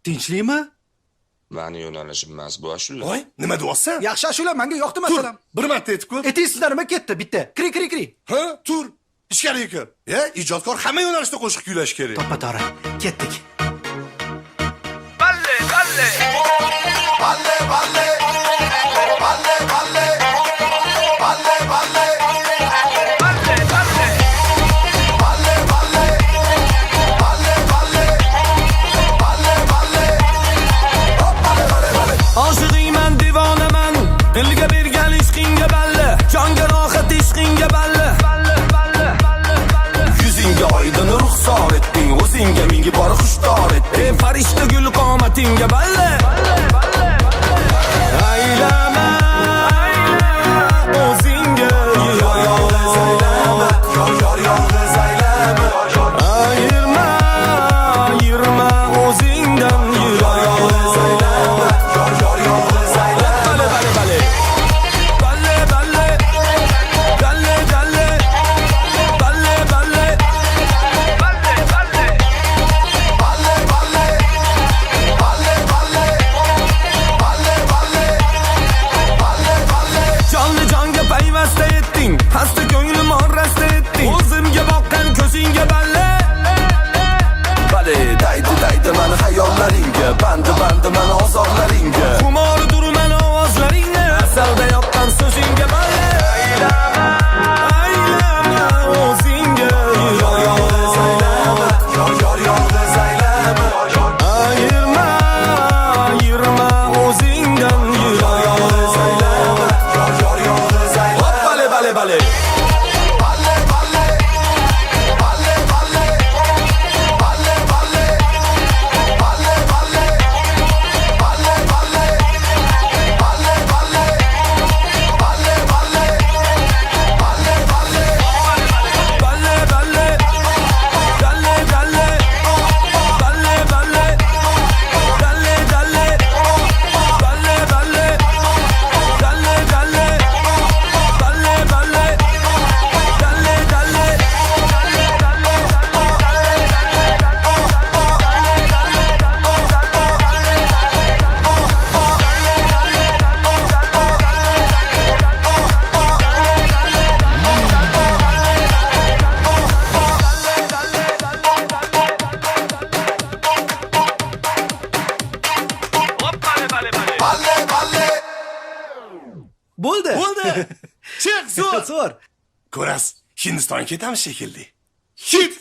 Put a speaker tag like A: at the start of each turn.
A: Tinchlikmi?
B: Mani yo'nalishim emas bu ashula.
C: Voy, nima deyapsan?
A: Yaxshi ashula menga yoqdi masalan.
C: Bir marta aytib ko'r.
A: Aytingizlar nima ketdi bitta. Kri.
C: Ha, tur. Ichkariga kir. Ijodkor hamma yo'nalishda qo'shiq kuylash kerak.
A: To'ppa-to'g'ri. Ketdik.
D: Balle.
C: Balle. Balle, balle. Balle, balle. Balle, balle.
D: Balle.
C: Balle, balle. Balle, balle. Balle, balle. Hop, balle, balle, balle.
E: Oshiqiyman, divonaman, dilga bergan ishqingga balle, jonga rohat ishqingga balle. Yuzingga oydin ruxsor etding, o'zingga mingi bor xushdor etding, farishta gul qomatingga balle. Aylama, o'zingga yolg'iz aylama, yolg'iz aylama. Ayirma o'zingdan yolg'iz aylama, yolg'iz aylama. Balle. Balle. Balle. Balle. Balle.
D: Balle.
C: Balle, balle. Balle, balle. Balle, balle. Balle, balle.
E: Jonli jonga payvasta etding, hasta ko'nglim orasta etding, o'zimga boqqan ko'zingga balle. Balle, daydi mani xayollaringga, bandi mani ozorlaringga, xumordur mani ovozlaringni, asalda yoqqan so'zingga balle. Aylama o'zingga yolg'iz aylama, yolg'iz aylama. Ayirma o'zingdan yolg'iz aylama, yolg'iz aylama. Hop, balle.
C: Balle, balle. Balle, balle. Balle, balle. Balle, balle. Balle, balle. Balle, balle. Balle, balle. Balle, balle.
E: Balle.
C: Balle, balle.
A: Bo'ldi.
C: Chiq, zo'r.
A: Zo'r.
C: Ko'rasiz, Hindistonga ketamiz shekilli. Hit.